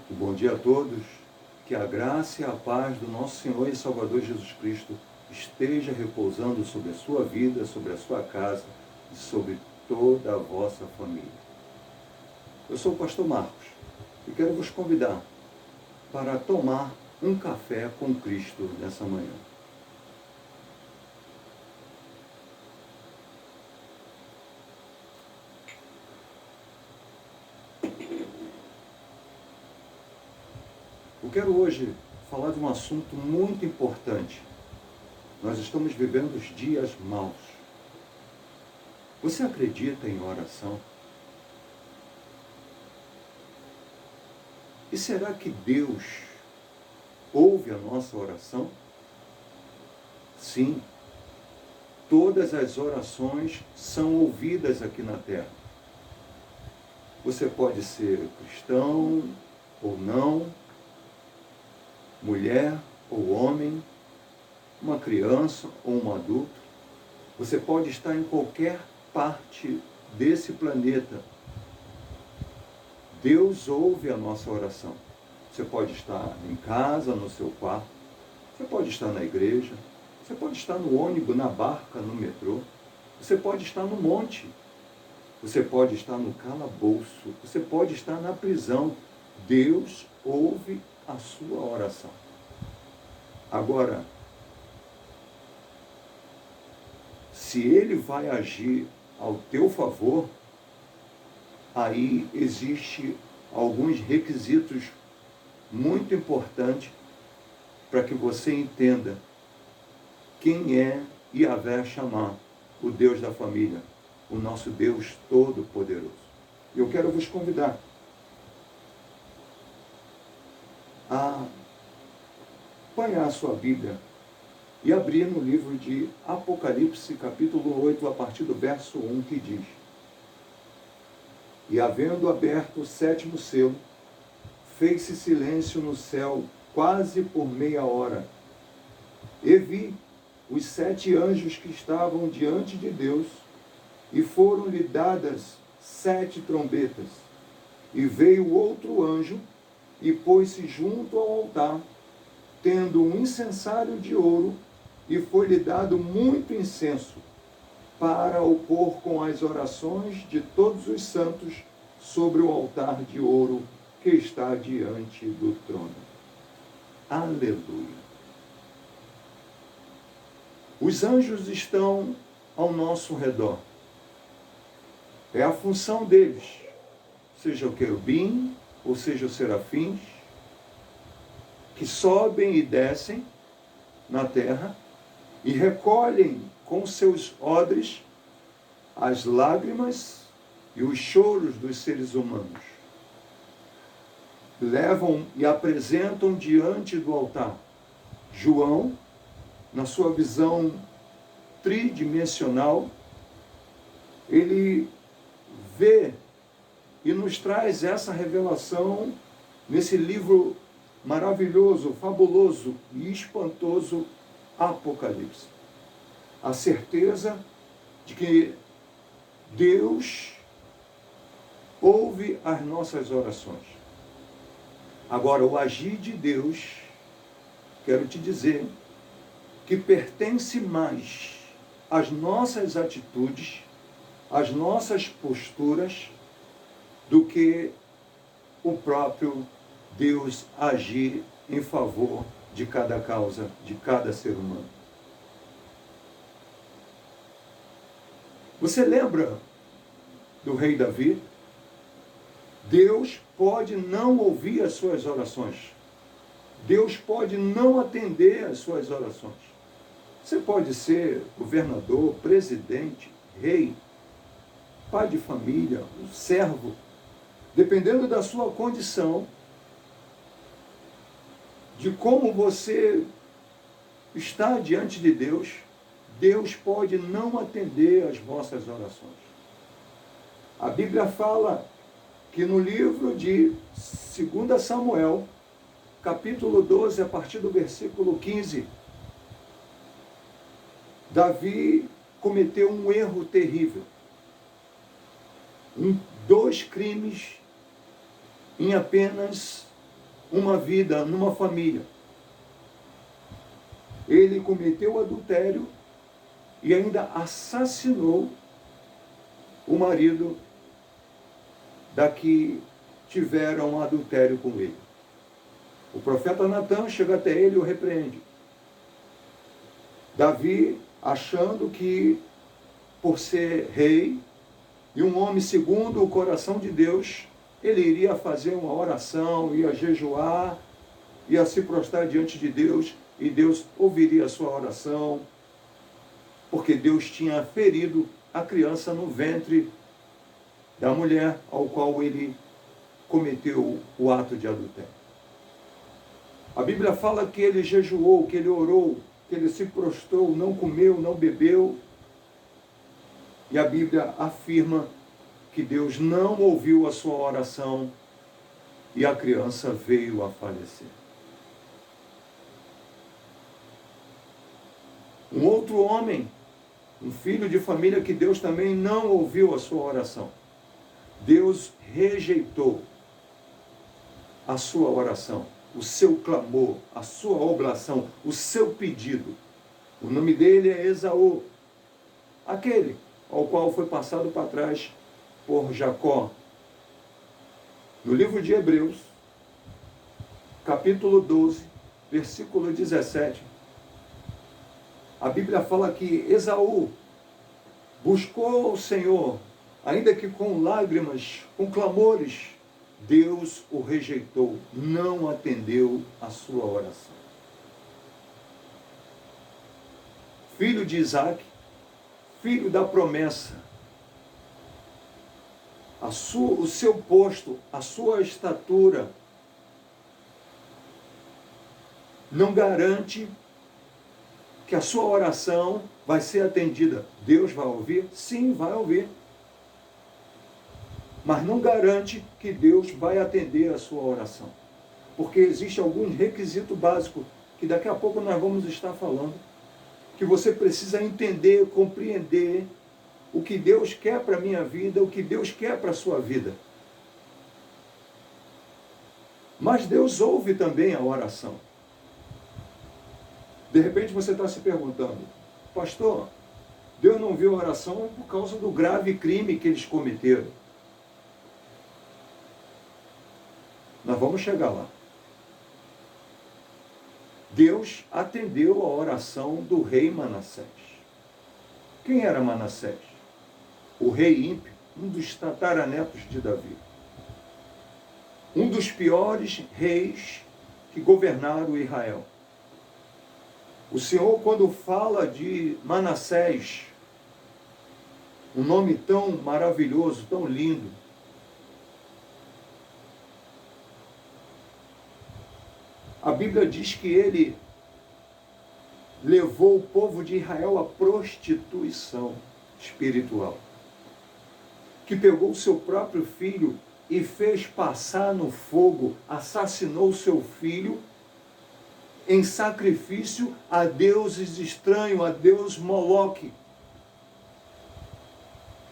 Bom dia a todos, que a graça e a paz do nosso Senhor e Salvador Jesus Cristo esteja repousando sobre a sua vida, sobre a sua casa e sobre toda a vossa família. Eu sou o pastor Marcos e quero vos convidar para tomar um café com Cristo nessa manhã. Eu quero hoje falar de um assunto muito importante. Nós estamos vivendo os dias maus. Você acredita em oração? E será que Deus ouve a nossa oração? Sim, todas as orações são ouvidas aqui na terra. Você pode ser cristão ou não, mulher ou homem, uma criança ou um adulto. Você pode estar em qualquer parte desse planeta. Deus ouve a nossa oração. Você pode estar em casa, no seu quarto, você pode estar na igreja, você pode estar no ônibus, na barca, no metrô, você pode estar no monte, você pode estar no calabouço, você pode estar na prisão. Deus ouve a sua oração. Agora, se Ele vai agir ao teu favor, aí existe alguns requisitos muito importantes para que você entenda quem é Yahvé Shammah, o Deus da família, o nosso Deus Todo-Poderoso. Eu quero vos convidar a apanhar a sua Bíblia e abrir no livro de Apocalipse, capítulo 8, a partir do verso 1, que diz: E havendo aberto o sétimo selo, fez-se silêncio no céu quase por meia hora. E vi os 7 anjos que estavam diante de Deus, e foram-lhe dadas 7 trombetas. E veio outro anjo, e pôs-se junto ao altar, tendo um incensário de ouro, e foi-lhe dado muito incenso, para o pôr com as orações de todos os santos sobre o altar de ouro que está diante do trono. Aleluia! Os anjos estão ao nosso redor. É a função deles, seja o querubim, ou seja os serafins, que sobem e descem na terra e recolhem com seus odres as lágrimas e os choros dos seres humanos. Levam e apresentam diante do altar. João, na sua visão tridimensional, ele vê e nos traz essa revelação nesse livro maravilhoso, fabuloso e espantoso Apocalipse. A certeza de que Deus ouve as nossas orações. Agora, o agir de Deus, quero te dizer, que pertence mais às nossas atitudes, às nossas posturas, do que o próprio Deus agir em favor de cada causa, de cada ser humano. Você lembra do rei Davi? Deus pode não ouvir as suas orações. Deus pode não atender as suas orações. Você pode ser governador, presidente, rei, pai de família, um servo. Dependendo da sua condição, de como você está diante de Deus, Deus pode não atender às vossas orações. A Bíblia fala que no livro de 2 Samuel, capítulo 12, a partir do versículo 15, Davi cometeu um erro terrível. 2 crimes em apenas uma vida numa família. Ele cometeu adultério e ainda assassinou o marido da que tiveram adultério com ele. O profeta Natã chega até ele e o repreende. Davi, achando que, por ser rei e um homem segundo o coração de Deus, ele iria fazer uma oração, ia jejuar, ia se prostrar diante de Deus, e Deus ouviria a sua oração, porque Deus tinha ferido a criança no ventre da mulher ao qual ele cometeu o ato de adultério. A Bíblia fala que ele jejuou, que ele orou, que ele se prostrou, não comeu, não bebeu. E a Bíblia afirma que Deus não ouviu a sua oração e a criança veio a falecer. Um outro homem, um filho de família que Deus também não ouviu a sua oração. Deus rejeitou a sua oração, o seu clamor, a sua oblação, o seu pedido. O nome dele é Esaú, aquele ao qual foi passado para trás por Jacó. No livro de Hebreus, capítulo 12, versículo 17, a Bíblia fala que Esaú buscou o Senhor, ainda que com lágrimas, com clamores. Deus o rejeitou, não atendeu a sua oração. Filho de Isaac, filho da promessa, o seu posto, a sua estatura, não garante que a sua oração vai ser atendida. Deus vai ouvir? Sim, vai ouvir. Mas não garante que Deus vai atender a sua oração. Porque existe algum requisito básico que daqui a pouco nós vamos estar falando, que você precisa entender, compreender o que Deus quer para a minha vida, o que Deus quer para a sua vida. Mas Deus ouve também a oração. De repente você está se perguntando, pastor, Deus não viu a oração por causa do grave crime que eles cometeram. Nós vamos chegar lá. Deus atendeu a oração do rei Manassés. Quem era Manassés? O rei ímpio, um dos tataranetos de Davi. Um dos piores reis que governaram Israel. O Senhor, quando fala de Manassés, um nome tão maravilhoso, tão lindo, a Bíblia diz que ele levou o povo de Israel à prostituição espiritual. Que pegou o seu próprio filho e fez passar no fogo, assassinou seu filho em sacrifício a deuses estranhos, a Deus Moloque.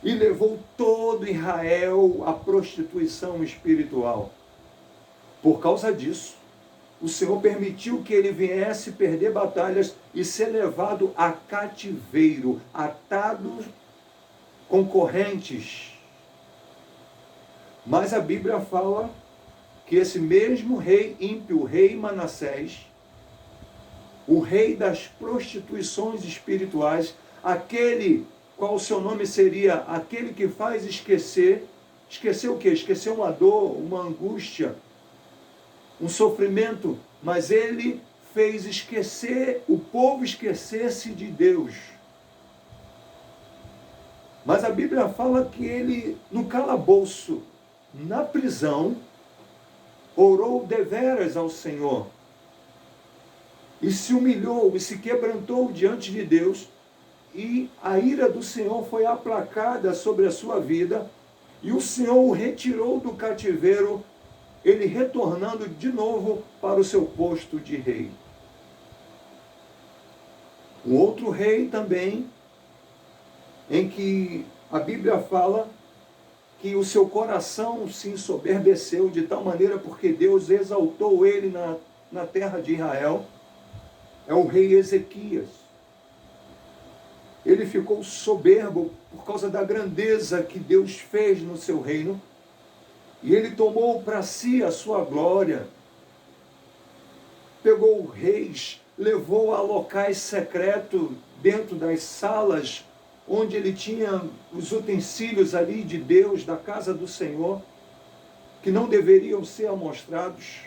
E levou todo Israel à prostituição espiritual. Por causa disso, o Senhor permitiu que ele viesse perder batalhas e ser levado a cativeiro, atado com correntes. Mas a Bíblia fala que esse mesmo rei ímpio, o rei Manassés, o rei das prostituições espirituais, aquele qual o seu nome seria aquele que faz esquecer o quê? Esquecer uma dor, uma angústia, um sofrimento, mas ele fez esquecer, o povo esquecesse de Deus. Mas a Bíblia fala que ele, no calabouço, na prisão, orou deveras ao Senhor, e se humilhou, e se quebrantou diante de Deus, e a ira do Senhor foi aplacada sobre a sua vida, e o Senhor o retirou do cativeiro, ele retornando de novo para o seu posto de rei. Um outro rei também, em que a Bíblia fala que o seu coração se ensoberbeceu de tal maneira porque Deus exaltou ele na terra de Israel, é o rei Ezequias. Ele ficou soberbo por causa da grandeza que Deus fez no seu reino, e ele tomou para si a sua glória, pegou reis, levou a locais secretos dentro das salas, onde ele tinha os utensílios ali de Deus, da casa do Senhor, que não deveriam ser amostrados.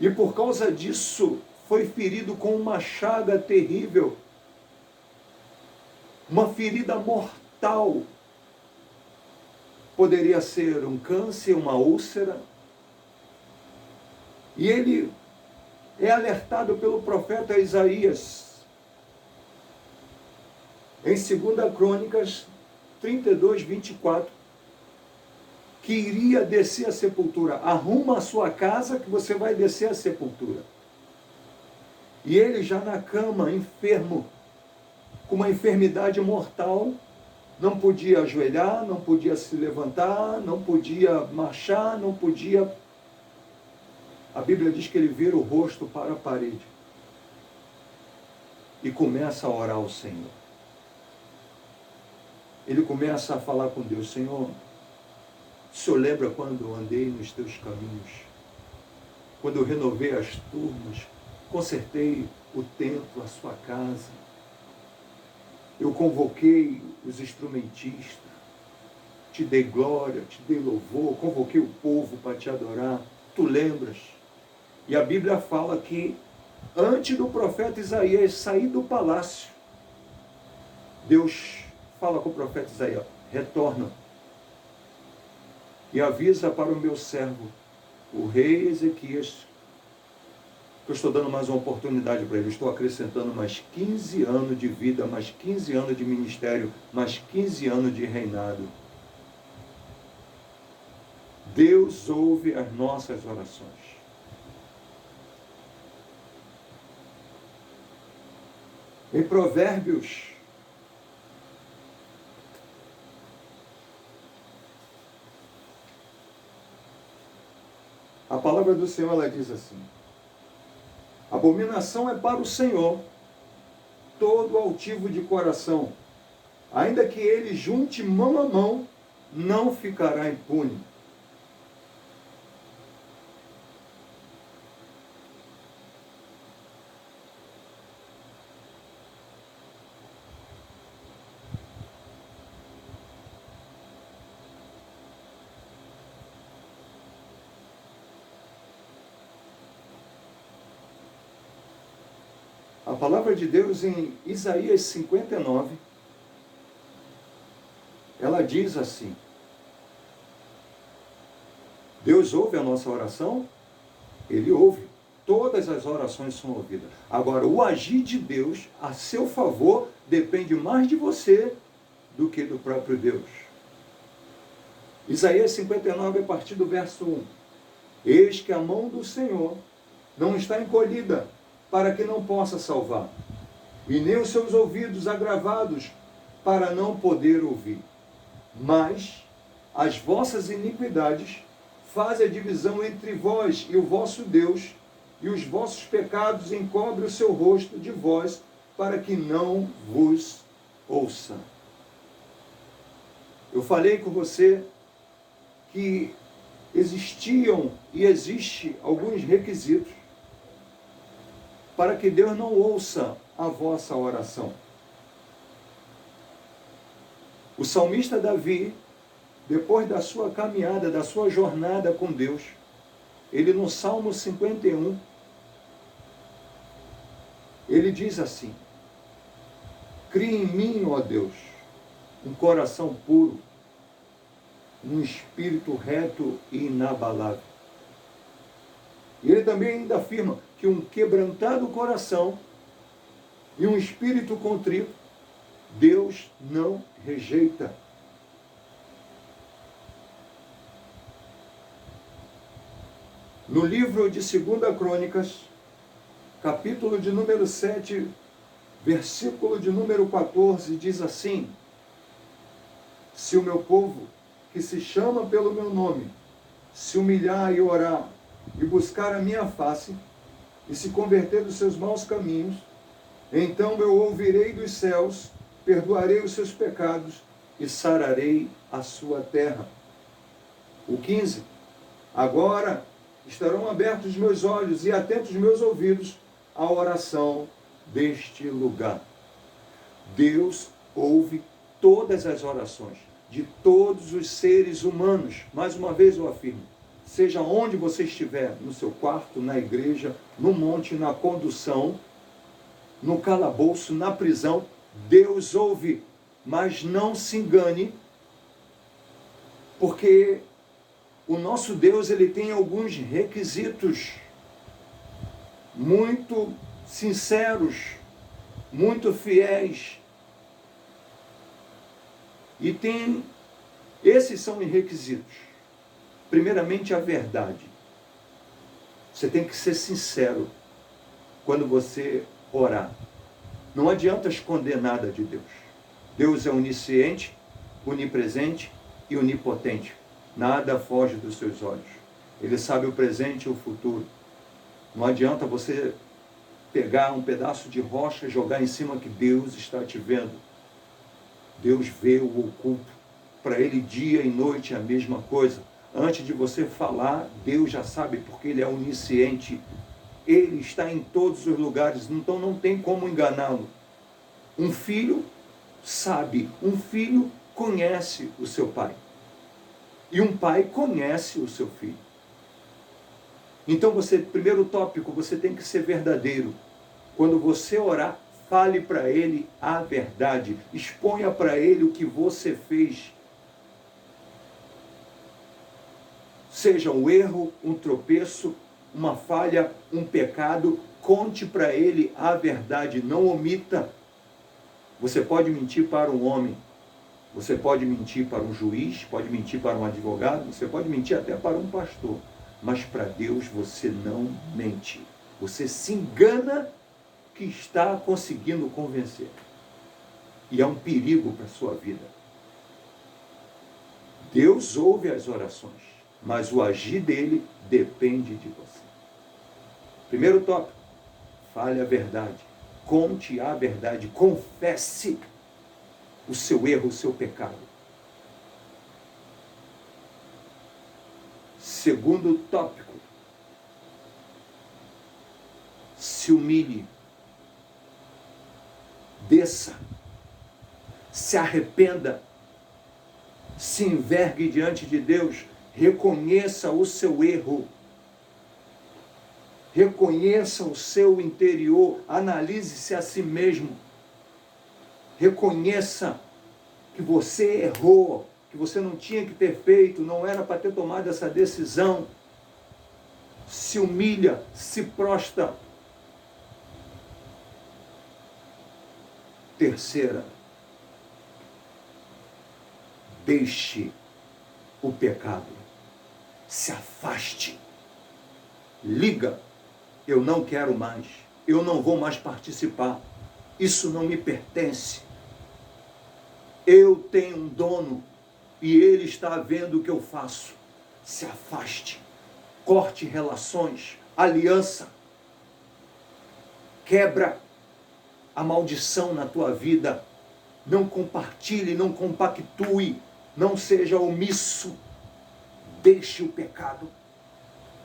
E por causa disso, foi ferido com uma chaga terrível, uma ferida mortal. Poderia ser um câncer, uma úlcera. E ele é alertado pelo profeta Isaías, em 2 Crônicas 32, 24, que iria descer a sepultura. Arruma a sua casa que você vai descer a sepultura. E ele já na cama, enfermo, com uma enfermidade mortal, não podia ajoelhar, não podia se levantar, não podia marchar, não podia... A Bíblia diz que ele vira o rosto para a parede e começa a orar ao Senhor. Ele começa a falar com Deus: Senhor, o Senhor lembra quando eu andei nos teus caminhos? Quando eu renovei as turmas, consertei o templo, a sua casa. Eu convoquei os instrumentistas, te dei glória, te dei louvor, convoquei o povo para te adorar. Tu lembras? E a Bíblia fala que antes do profeta Isaías sair do palácio, Deus fala com o profeta Isaías: retorna e avisa para o meu servo, o rei Ezequias, que eu estou dando mais uma oportunidade para ele. Estou acrescentando mais 15 anos de vida, mais 15 anos de ministério, mais 15 anos de reinado. Deus ouve as nossas orações. Em Provérbios, a palavra do Senhor, ela diz assim: abominação é para o Senhor todo altivo de coração, ainda que ele junte mão a mão, não ficará impune. A palavra de Deus em Isaías 59, ela diz assim: Deus ouve a nossa oração? Ele ouve. Todas as orações são ouvidas. Agora, o agir de Deus a seu favor depende mais de você do que do próprio Deus. Isaías 59, a partir do verso 1. Eis que a mão do Senhor não está encolhida, para que não possa salvar, e nem os seus ouvidos agravados, para não poder ouvir. Mas as vossas iniquidades fazem a divisão entre vós e o vosso Deus, e os vossos pecados encobrem o seu rosto de vós, para que não vos ouça. Eu falei com você que existiam e existem alguns requisitos para que Deus não ouça a vossa oração. O salmista Davi, depois da sua caminhada, da sua jornada com Deus, ele no Salmo 51, ele diz assim: cria em mim, ó Deus, um coração puro, um espírito reto e inabalável. E ele também ainda afirma que um quebrantado coração e um espírito contrito, Deus não rejeita. No livro de 2 Crônicas, capítulo de número 7, versículo de número 14, diz assim: Se o meu povo, que se chama pelo meu nome, se humilhar e orar, e buscar a minha face, e se converter dos seus maus caminhos, então eu ouvirei dos céus, perdoarei os seus pecados e sararei a sua terra. O 15. Agora estarão abertos os meus olhos e atentos os meus ouvidos à oração deste lugar. Deus ouve todas as orações de todos os seres humanos. Mais uma vez eu afirmo, seja onde você estiver, no seu quarto, na igreja, no monte, na condução, no calabouço, na prisão, Deus ouve. Mas não se engane, porque o nosso Deus, ele tem alguns requisitos muito sinceros, muito fiéis. E esses são os requisitos. Primeiramente, a verdade. Você tem que ser sincero quando você orar. Não adianta esconder nada de Deus. Deus é onisciente, onipresente e onipotente. Nada foge dos seus olhos. Ele sabe o presente e o futuro. Não adianta você pegar um pedaço de rocha e jogar em cima que Deus está te vendo. Deus vê o oculto. Para Ele, dia e noite é a mesma coisa. Antes de você falar, Deus já sabe, porque Ele é onisciente. Ele está em todos os lugares, então não tem como enganá-lo. Um filho sabe, um filho conhece o seu pai. E um pai conhece o seu filho. Então primeiro tópico, você tem que ser verdadeiro. Quando você orar, fale para ele a verdade. Exponha para ele o que você fez. Seja um erro, um tropeço, uma falha, um pecado, conte para ele a verdade, não omita. Você pode mentir para um homem, você pode mentir para um juiz, pode mentir para um advogado, você pode mentir até para um pastor, mas para Deus você não mente. Você se engana que está conseguindo convencer. E é um perigo para a sua vida. Deus ouve as orações, mas o agir dele depende de você. Primeiro tópico, fale a verdade. Conte a verdade. Confesse o seu erro, o seu pecado. Segundo tópico, se humilhe. Desça. Se arrependa. Se envergue diante de Deus. Reconheça o seu erro. Reconheça o seu interior. Analise-se a si mesmo. Reconheça que você errou, que você não tinha que ter feito, não era para ter tomado essa decisão. Se humilha, se prostra. Terceira, deixe o pecado. Se afaste. Liga. Eu não quero mais. Eu não vou mais participar. Isso não me pertence. Eu tenho um dono e ele está vendo o que eu faço. Se afaste. Corte relações, aliança. Quebra a maldição na tua vida. Não compartilhe, não compactue. Não seja omisso. Deixe o pecado.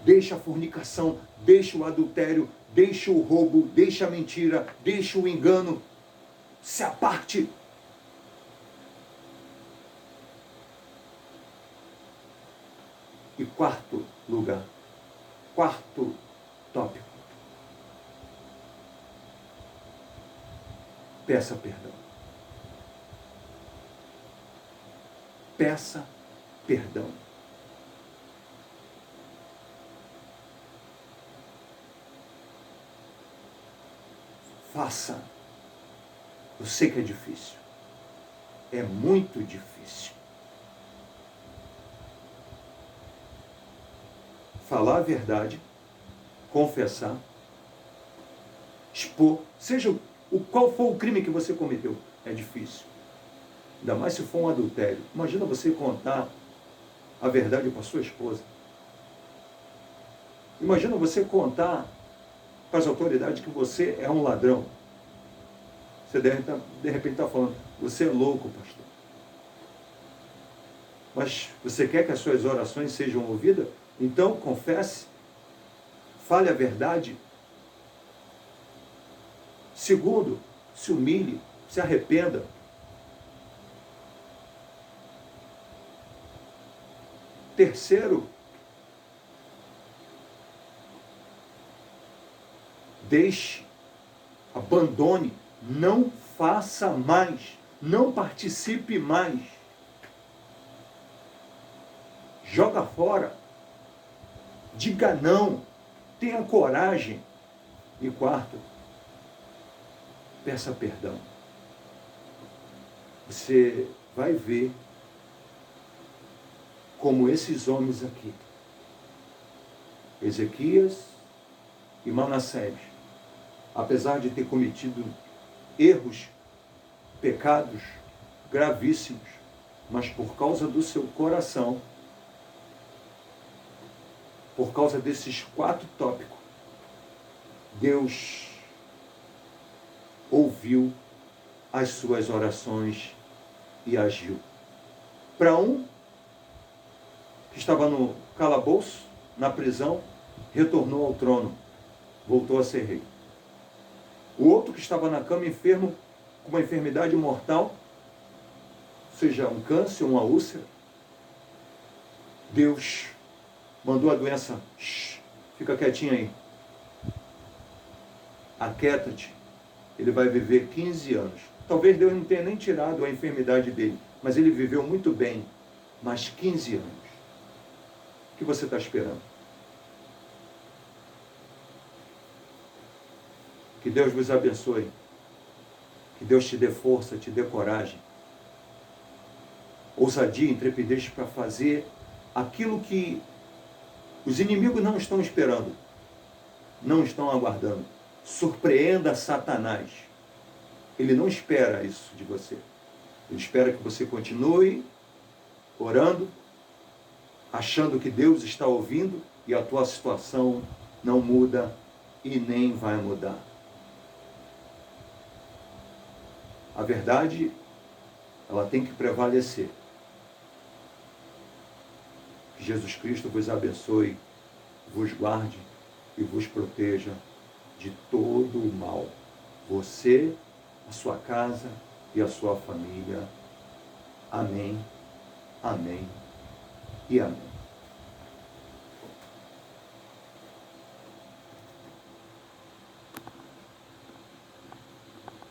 Deixe a fornicação, deixe o adultério, deixe o roubo, deixe a mentira, deixe o engano. Se aparte. E quarto lugar, quarto tópico. Peça perdão. Peça perdão. Faça. Eu sei que é difícil. É muito difícil. Falar a verdade, confessar, expor, seja qual for o crime que você cometeu, é difícil. Ainda mais se for um adultério. Imagina você contar a verdade para sua esposa. Imagina você contar para as autoridades que você é um ladrão. Você de repente está falando, você é louco, pastor. Mas você quer que as suas orações sejam ouvidas? Então confesse, fale a verdade. Segundo, se humilhe, se arrependa. Terceiro, deixe, abandone, não faça mais, não participe mais. Joga fora, diga não, tenha coragem. E quarto, peça perdão. Você vai ver como esses homens aqui, Ezequias e Manassés, apesar de ter cometido erros, pecados gravíssimos, mas por causa do seu coração, por causa desses 4 tópicos, Deus ouviu as suas orações e agiu. Para um que estava no calabouço, na prisão, retornou ao trono, voltou a ser rei. O outro que estava na cama enfermo, com uma enfermidade mortal, seja um câncer, uma úlcera, Deus mandou a doença, fica quietinho aí, aquieta-te, ele vai viver 15 anos. Talvez Deus não tenha nem tirado a enfermidade dele, mas ele viveu muito bem, mais 15 anos. O que você está esperando? Que Deus vos abençoe. Que Deus te dê força, te dê coragem. Ousadia, intrepidez para fazer aquilo que os inimigos não estão esperando, não estão aguardando. Surpreenda Satanás. Ele não espera isso de você. Ele espera que você continue orando, achando que Deus está ouvindo e a tua situação não muda e nem vai mudar. A verdade, ela tem que prevalecer. Que Jesus Cristo vos abençoe, vos guarde e vos proteja de todo o mal. Você, a sua casa e a sua família. Amém, amém e amém.